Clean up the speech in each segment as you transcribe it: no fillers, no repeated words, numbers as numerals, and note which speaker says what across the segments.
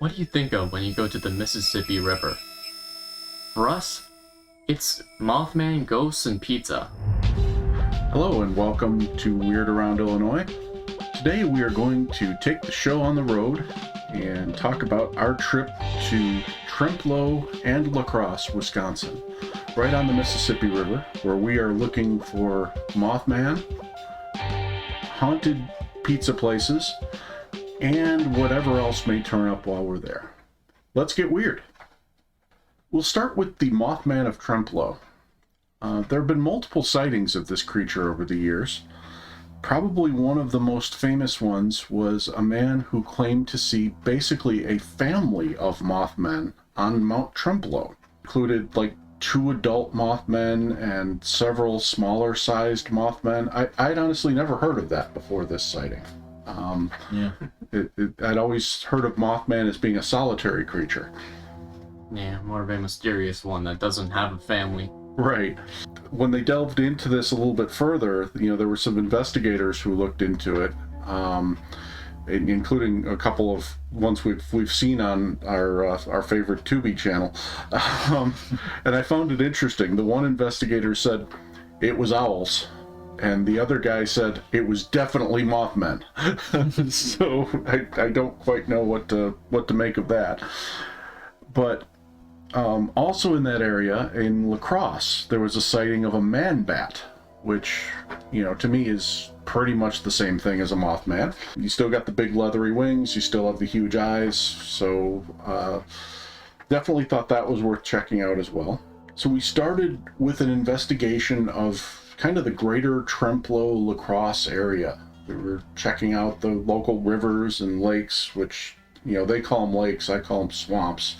Speaker 1: What do you think of when you go to the Mississippi River? For us, it's Mothman, ghosts, and pizza.
Speaker 2: Hello and welcome to Weird Around Illinois. Today we are going to take the show on the road and talk about our trip to Trempealeau and La Crosse, Wisconsin, right on the Mississippi River, where we are looking for Mothman, haunted pizza places, and whatever else may turn up while we're there. Let's get weird. We'll start with the Mothman of Trempealeau. There have been multiple sightings of this creature over the years. Probably one of the most famous ones was a man who claimed to see basically a family of Mothmen on Mount Trempealeau. Included like 2 adult Mothmen and several smaller sized Mothmen. I'd honestly never heard of that before this sighting. I'd always heard of Mothman as being a solitary creature.
Speaker 1: Yeah, more of a mysterious one that doesn't have a family.
Speaker 2: Right. When they delved into this a little bit further, there were some investigators who looked into it, including a couple of ones we've seen on our favorite Tubi channel. And I found it interesting. The one investigator said it was owls, and the other guy said it was definitely Mothmen. So I don't quite know what to make of that. But also in that area, in La Crosse, there was a sighting of a man-bat, which, to me is pretty much the same thing as a Mothman. You still got the big leathery wings, you still have the huge eyes, so definitely thought that was worth checking out as well. So we started with an investigation of kind of the greater Trempealeau, La Crosse area. We were checking out the local rivers and lakes, which, they call them lakes, I call them swamps.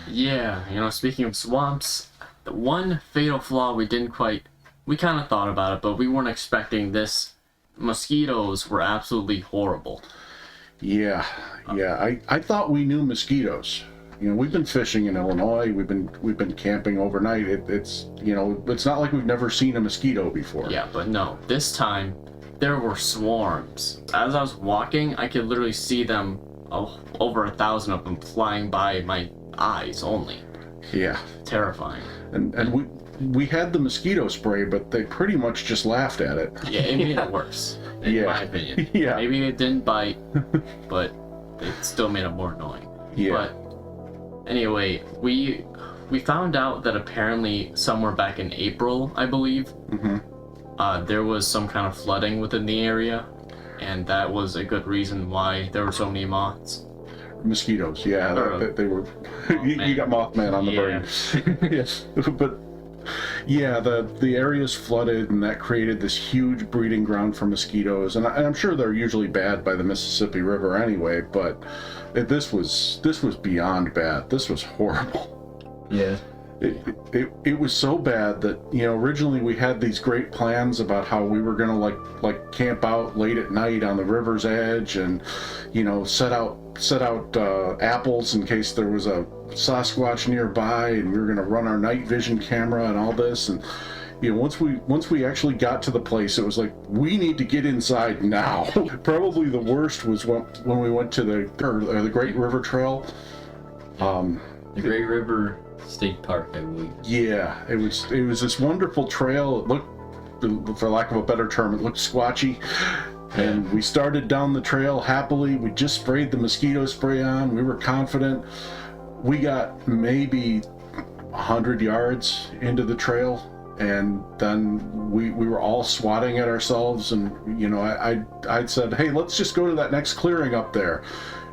Speaker 1: Yeah, speaking of swamps, the one fatal flaw we kind of thought about it, but we weren't expecting this. Mosquitoes were absolutely horrible.
Speaker 2: Yeah, I thought we knew mosquitoes. We've been fishing in Illinois, we've been camping overnight. It's not like we've never seen a mosquito before.
Speaker 1: Yeah, but no, this time there were swarms. As I was walking, I could literally see them, over 1,000 of them flying by my eyes only.
Speaker 2: Yeah.
Speaker 1: Terrifying.
Speaker 2: And we had the mosquito spray, but they pretty much just laughed at it.
Speaker 1: Yeah, it made it worse, in my opinion.
Speaker 2: Yeah.
Speaker 1: Maybe it didn't bite, but it still made it more annoying.
Speaker 2: Yeah.
Speaker 1: But anyway, we found out that apparently somewhere back in April, I believe, there was some kind of flooding within the area, and that was a good reason why there were so many moths.
Speaker 2: Mosquitoes, yeah, they were. You got Mothman on the brain. Yes, but yeah, the area's flooded, and that created this huge breeding ground for mosquitoes. And I'm sure they're usually bad by the Mississippi River anyway, but this was beyond bad. This was horrible.
Speaker 1: Yeah.
Speaker 2: It was so bad that originally we had these great plans about how we were gonna like camp out late at night on the river's edge and set out apples in case there was a Sasquatch nearby, and we were gonna run our night vision camera and all this. And once we actually got to the place, it was like, we need to get inside now. Probably the worst was when we went to the Great River Trail.
Speaker 3: The Great River State Park, I believe.
Speaker 2: Yeah, it was this wonderful trail. It looked, for lack of a better term, it looked squatchy. And we started down the trail happily. We just sprayed the mosquito spray on. We were confident. We got maybe 100 yards into the trail, and then we were all swatting at ourselves. And I'd said, hey, let's just go to that next clearing up there.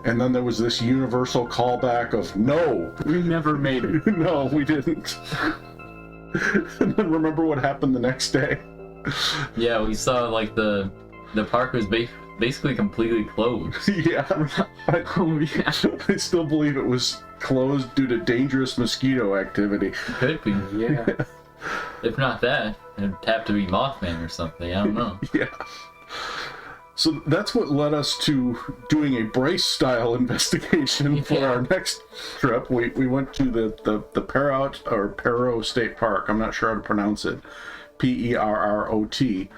Speaker 2: And then there was this universal callback of, no,
Speaker 1: we never made it.
Speaker 2: No, we didn't. And then remember what happened the next day?
Speaker 3: Yeah, we saw like the park was basically completely closed.
Speaker 2: Yeah. I still believe it was closed due to dangerous mosquito activity.
Speaker 3: Could be, yeah. If not that, it'd have to be Mothman or something. I don't know.
Speaker 2: Yeah. So that's what led us to doing a brace-style investigation for our next trip. We went to the Perro State Park. I'm not sure how to pronounce it. Perrot.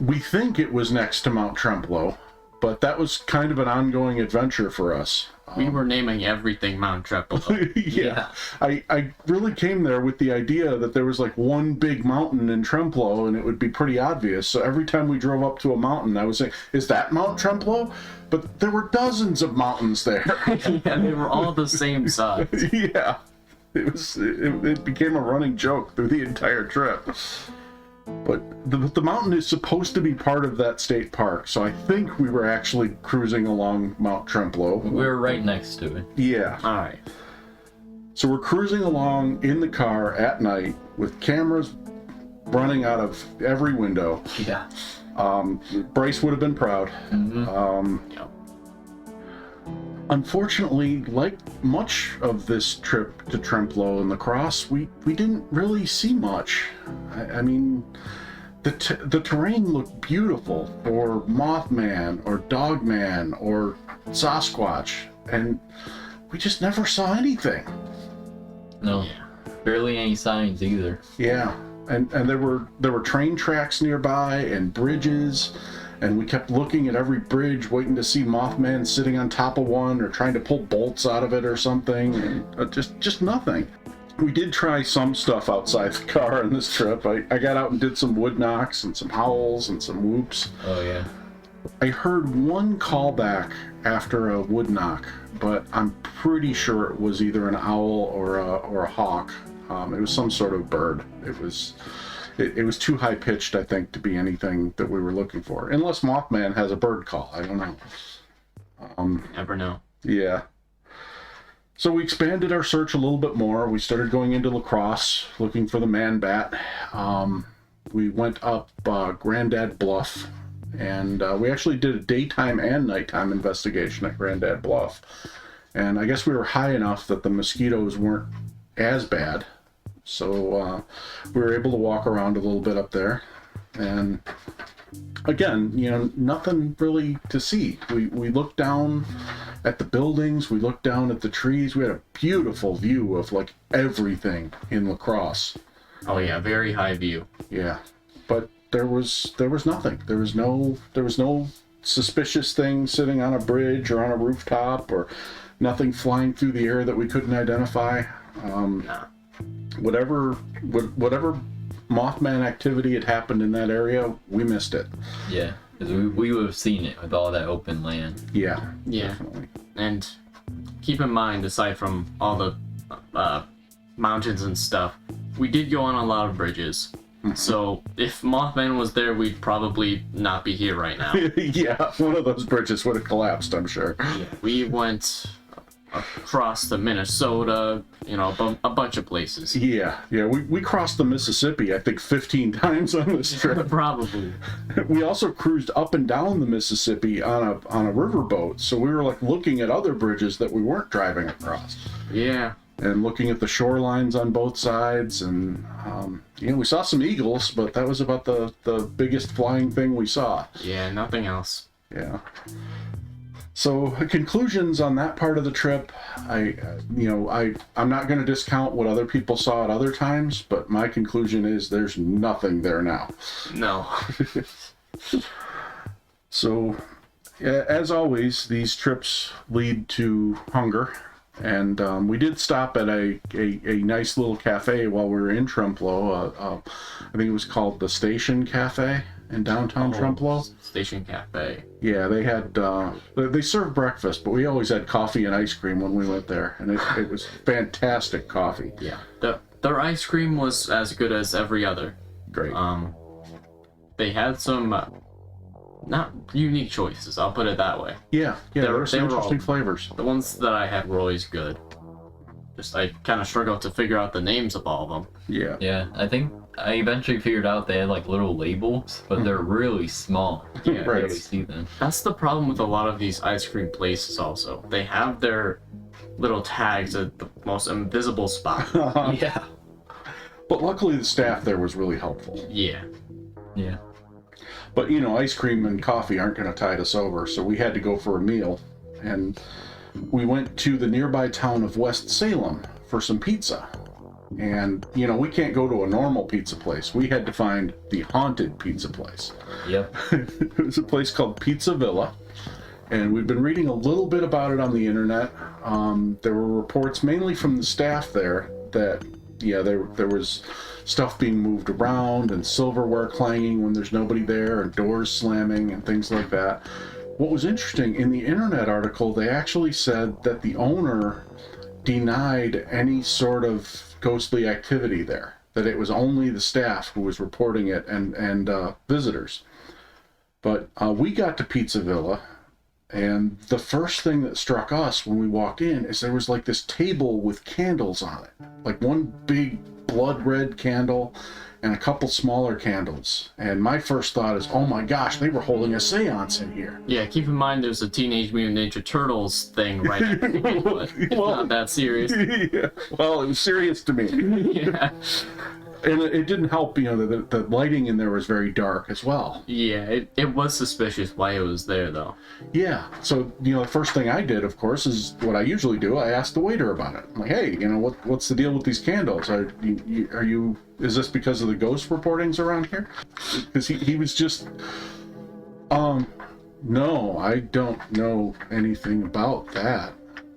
Speaker 2: We think it was next to Mount Trempealeau, but that was kind of an ongoing adventure for us.
Speaker 1: We were naming everything Mount Trepolo.
Speaker 2: Yeah. I really came there with the idea that there was like one big mountain in Trempealeau and it would be pretty obvious. So every time we drove up to a mountain, I was saying, is that Mount Trempealeau? But there were dozens of mountains there.
Speaker 1: Yeah, they were all the same size.
Speaker 2: Yeah. It became a running joke through the entire trip. But the mountain is supposed to be part of that state park, so I think we were actually cruising along Mount Trempealeau.
Speaker 3: We were right next to it.
Speaker 2: Yeah.
Speaker 1: All right.
Speaker 2: So we're cruising along in the car at night with cameras running out of every window.
Speaker 3: Yeah.
Speaker 2: Bryce would have been proud.
Speaker 1: Yep.
Speaker 2: Unfortunately, like much of this trip to Trempealeau and La Crosse, we didn't really see much. I mean, the terrain looked beautiful for Mothman or Dogman or Sasquatch, and we just never saw anything.
Speaker 3: No.
Speaker 1: Yeah.
Speaker 3: Barely any signs either.
Speaker 2: Yeah, and there were train tracks nearby and bridges. And we kept looking at every bridge, waiting to see Mothman sitting on top of one or trying to pull bolts out of it or something. And just nothing. We did try some stuff outside the car on this trip. I got out and did some wood knocks and some howls and some whoops.
Speaker 3: Oh, yeah.
Speaker 2: I heard one callback after a wood knock, but I'm pretty sure it was either an owl or a hawk. It was some sort of bird. It was too high pitched, I think, to be anything that we were looking for. Unless Mothman has a bird call, I don't know.
Speaker 1: Never know.
Speaker 2: Yeah. So we expanded our search a little bit more. We started going into La Crosse, looking for the man bat. We went up Grandad Bluff, and we actually did a daytime and nighttime investigation at Grandad Bluff. And I guess we were high enough that the mosquitoes weren't as bad. So we were able to walk around a little bit up there, and again, nothing really to see. We looked down at the buildings, we looked down at the trees. We had a beautiful view of like everything in La Crosse.
Speaker 1: Oh yeah, very high view.
Speaker 2: Yeah, but there was nothing. There was no suspicious thing sitting on a bridge or on a rooftop, or nothing flying through the air that we couldn't identify.
Speaker 1: Nah.
Speaker 2: Whatever Mothman activity had happened in that area, we missed it.
Speaker 3: Yeah. Because we would have seen it with all that open land.
Speaker 2: Yeah.
Speaker 1: Yeah.
Speaker 2: Definitely.
Speaker 1: And keep in mind, aside from all the mountains and stuff, we did go on a lot of bridges. So if Mothman was there, we'd probably not be here right now.
Speaker 2: Yeah, one of those bridges would have collapsed, I'm sure.
Speaker 1: Yeah, we went across the Minnesota, a bunch of places.
Speaker 2: Yeah, we crossed the Mississippi, I think, 15 times on this trip.
Speaker 1: Probably.
Speaker 2: We also cruised up and down the Mississippi on a riverboat, so we were like looking at other bridges that we weren't driving across.
Speaker 1: Yeah.
Speaker 2: And looking at the shorelines on both sides, and we saw some eagles, but that was about the biggest flying thing we saw.
Speaker 1: Yeah, nothing else.
Speaker 2: Yeah. So conclusions on that part of the trip, I'm not going to discount what other people saw at other times, but my conclusion is there's nothing there now.
Speaker 1: No.
Speaker 2: So, as always, these trips lead to hunger, and we did stop at a nice little cafe while we were in Trempealeau. I think it was called the Station Cafe in downtown Trempealeau.
Speaker 1: Station Cafe.
Speaker 2: Yeah, they had they served breakfast, but we always had coffee and ice cream when we went there, and it was fantastic coffee.
Speaker 1: Yeah. Their ice cream was as good as every other.
Speaker 2: Great.
Speaker 1: They had some not unique choices, I'll put it that way.
Speaker 2: Yeah, there were some interesting flavors.
Speaker 1: The ones that I had were always good. Just I kind of struggled to figure out the names of all of them.
Speaker 2: Yeah.
Speaker 3: Yeah, I think I eventually figured out they had like little labels, but they're really small. You can't
Speaker 2: Right.
Speaker 3: really see them.
Speaker 1: That's the problem with a lot of these ice cream places also. They have their little tags at the most invisible spot.
Speaker 3: Yeah.
Speaker 2: But luckily the staff there was really helpful.
Speaker 1: Yeah.
Speaker 3: Yeah.
Speaker 2: But ice cream and coffee aren't going to tide us over, so we had to go for a meal. And we went to the nearby town of West Salem for some pizza. And, we can't go to a normal pizza place. We had to find the haunted pizza place.
Speaker 3: Yep.
Speaker 2: It was a place called Pizza Villa. And we've been reading a little bit about it on the internet. There were reports mainly from the staff there that, there was stuff being moved around and silverware clanging when there's nobody there and doors slamming and things like that. What was interesting, in the internet article, they actually said that the owner denied any sort of ghostly activity there, that it was only the staff who was reporting it and visitors. But we got to Pizza Villa, and the first thing that struck us when we walked in is there was like this table with candles on it, like one big blood red candle and a couple smaller candles. And my first thought is, oh my gosh, they were holding a seance in here.
Speaker 1: Yeah, keep in mind there's a Teenage Mutant Ninja Turtles thing right underneath, but it's not that serious.
Speaker 2: Yeah, well, it was serious to me.
Speaker 1: Yeah.
Speaker 2: And it didn't help, the lighting in there was very dark as well.
Speaker 1: Yeah, it was suspicious why it was there, though.
Speaker 2: Yeah, so, the first thing I did, of course, is what I usually do. I asked the waiter about it. I'm like, hey, what's the deal with these candles? Is this because of the ghost reportings around here? Because he was just, no, I don't know anything about that.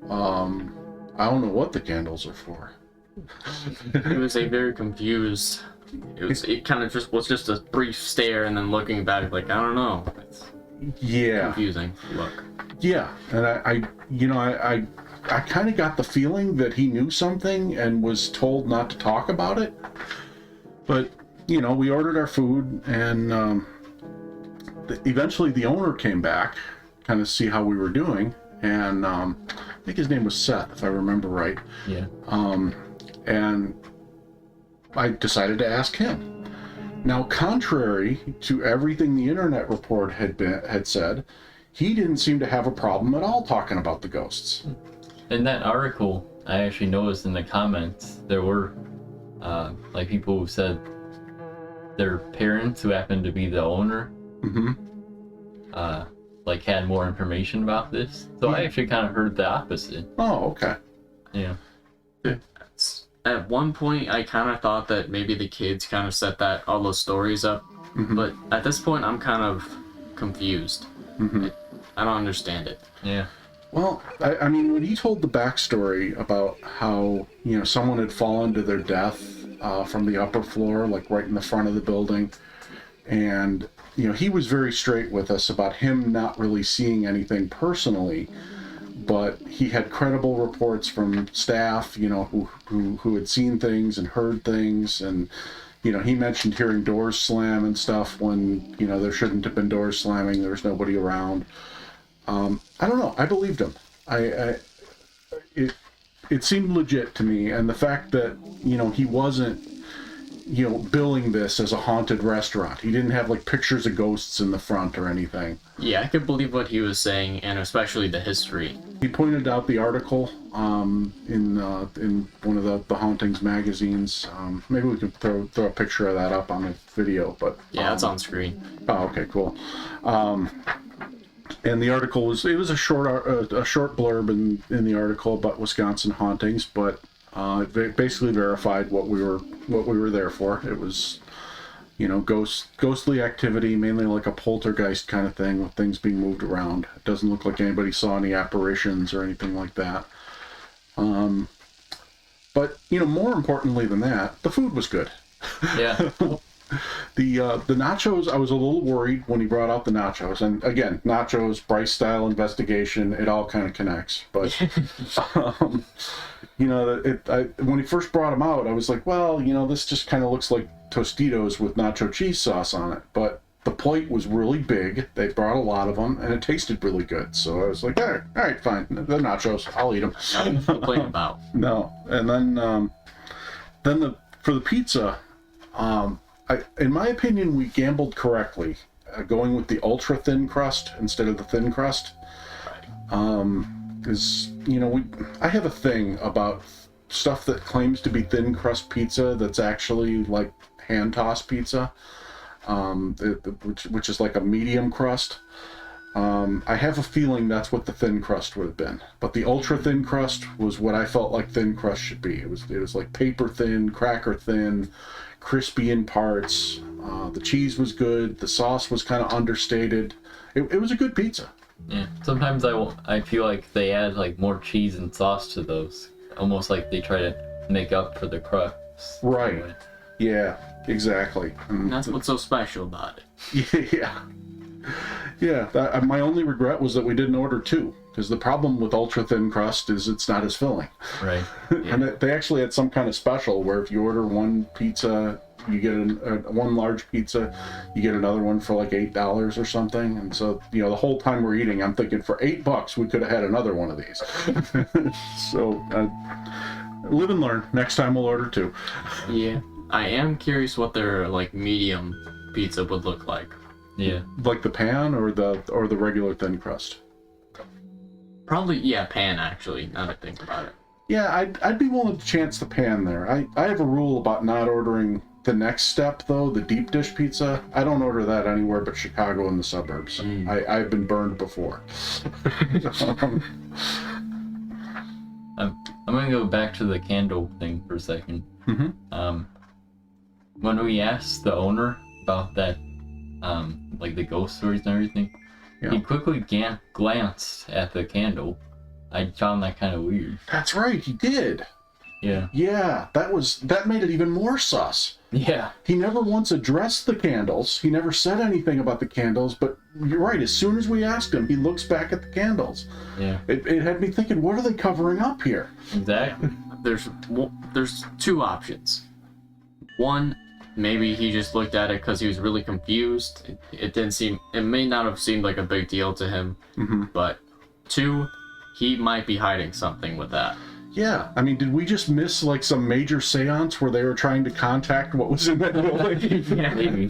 Speaker 2: I don't know what the candles are for.
Speaker 1: It was a very confused. It kind of just was just a brief stare, and then looking back, like, I don't know. It's confusing look.
Speaker 2: Yeah, and I kind of got the feeling that he knew something and was told not to talk about it. But we ordered our food, and eventually the owner came back, kind of see how we were doing, and I think his name was Seth, if I remember right.
Speaker 3: Yeah.
Speaker 2: And I decided to ask him. Now, contrary to everything the internet report had said, he didn't seem to have a problem at all talking about the ghosts.
Speaker 3: In that article, I actually noticed in the comments there were like people who said their parents, who happened to be the owner, like had more information about this. So I actually kind of heard the opposite.
Speaker 2: Oh, okay.
Speaker 3: Yeah.
Speaker 1: At one point, I kind of thought that maybe the kids kind of set all those stories up, but at this point, I'm kind of confused. I don't understand it.
Speaker 3: Yeah.
Speaker 2: Well, I mean, when he told the backstory about how, someone had fallen to their death from the upper floor, like right in the front of the building, and, he was very straight with us about him not really seeing anything personally, but he had credible reports from staff, who had seen things and heard things, and he mentioned hearing doors slam and stuff when there shouldn't have been doors slamming. There was nobody around. I don't know. I believed him. It seemed legit to me, and the fact that he wasn't billing this as a haunted restaurant. He didn't have like pictures of ghosts in the front or anything.
Speaker 1: Yeah, I could believe what he was saying, and especially the history.
Speaker 2: He pointed out the article in one of the hauntings magazines. Maybe we can throw a picture of that up on the video. But
Speaker 1: yeah, it's on screen.
Speaker 2: Oh, okay, cool. And the article was a short blurb in the article about Wisconsin hauntings, but it basically verified what we were there for. It was ghostly activity, mainly like a poltergeist kind of thing, with things being moved around. It doesn't look like anybody saw any apparitions or anything like that. But more importantly than that, the food was good.
Speaker 3: Yeah.
Speaker 2: The nachos, I was a little worried when he brought out the nachos. And again, nachos, Bryce style investigation, it all kind of connects. But when he first brought them out, I was like, well, this just kind of looks like Tostitos with nacho cheese sauce on it. But the plate was really big. They brought a lot of them, and it tasted really good. So I was like, all right, fine. They're nachos. I'll eat them.
Speaker 1: Nothing to complain about.
Speaker 2: No. And then for the pizza, in my opinion, we gambled correctly, going with the ultra thin crust instead of the thin crust. Because I have a thing about stuff that claims to be thin crust pizza that's actually like hand tossed pizza, which is like a medium crust. I have a feeling that's what the thin crust would have been. But the ultra thin crust was what I felt like thin crust should be. It was like paper thin, cracker thin, crispy in parts. The cheese was good. The sauce was kind of understated. It was a good pizza.
Speaker 3: Yeah. Sometimes I feel like they add like more cheese and sauce to those, almost like they try to make up for the crust.
Speaker 2: Right. Yeah. Exactly.
Speaker 1: And that's what's so special about it.
Speaker 2: Yeah. Yeah, my only regret was that we didn't order two, because the problem with ultra thin crust is it's not as filling.
Speaker 3: Right.
Speaker 1: Yeah.
Speaker 2: And they actually had some kind of special where if you order one pizza, you get one large pizza, you get another one for like $8 or something. And so, the whole time we're eating, I'm thinking for $8 we could have had another one of these. So, live and learn. Next time we'll order two.
Speaker 1: Yeah. I am curious what their like medium pizza would look like.
Speaker 3: Yeah.
Speaker 2: Like the pan or the regular thin crust?
Speaker 1: Probably, yeah, pan actually, now that I think about it.
Speaker 2: Yeah, I'd be willing to chance the pan there. I have a rule about not ordering the next step, though, the deep dish pizza. I don't order that anywhere but Chicago and the suburbs. I've been burned before.
Speaker 3: I'm gonna go back to the candle thing for a second.
Speaker 2: Mm-hmm.
Speaker 3: When we asked the owner about that, like the ghost stories and everything,
Speaker 2: Yeah.
Speaker 3: he quickly glanced at the candle. I found that kind of weird.
Speaker 2: That's right, he did.
Speaker 3: Yeah.
Speaker 2: Yeah, that made it even more sus.
Speaker 3: Yeah.
Speaker 2: He never once addressed the candles. He never said anything about the candles, but you're right, as soon as we asked him, he looks back at the candles.
Speaker 3: Yeah.
Speaker 2: It had me thinking, what are they covering up here?
Speaker 3: Exactly.
Speaker 1: There's two options. One, maybe he just looked at it because he was really confused. It may not have seemed like a big deal to him.
Speaker 2: Mm-hmm.
Speaker 1: But two, he might be hiding something with that.
Speaker 2: Yeah, I mean, did we just miss like some major seance where they were trying to contact what was in that building?
Speaker 1: Yeah,
Speaker 3: Maybe.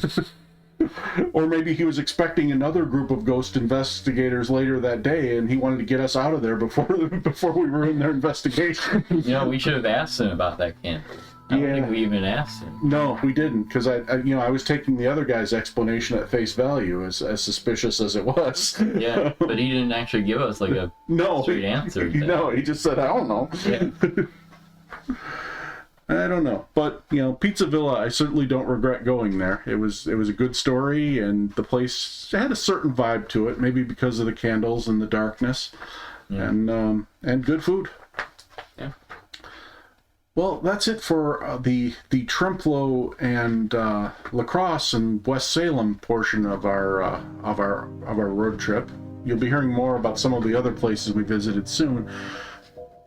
Speaker 2: Or maybe he was expecting another group of ghost investigators later that day, and he wanted to get us out of there before we ruined their investigation.
Speaker 3: We should have asked him about that candle. I don't think we even asked him.
Speaker 2: No, we didn't, because I was taking the other guy's explanation at face value, as suspicious as it was.
Speaker 3: Yeah, but he didn't actually give us like a straight answer.
Speaker 2: No, he just said, I don't know.
Speaker 3: Yeah.
Speaker 2: I don't know, but Pizza Villa, I certainly don't regret going there. It was a good story, and the place had a certain vibe to it, maybe because of the candles and the darkness, and good food.
Speaker 1: Yeah.
Speaker 2: Well, that's it for the Trempealeau and La Crosse and West Salem portion of our road trip. You'll be hearing more about some of the other places we visited soon.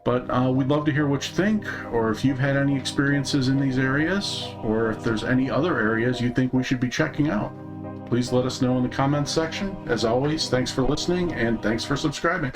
Speaker 2: But we'd love to hear what you think, or if you've had any experiences in these areas, or if there's any other areas you think we should be checking out. Please let us know in the comments section. As always, thanks for listening, and thanks for subscribing.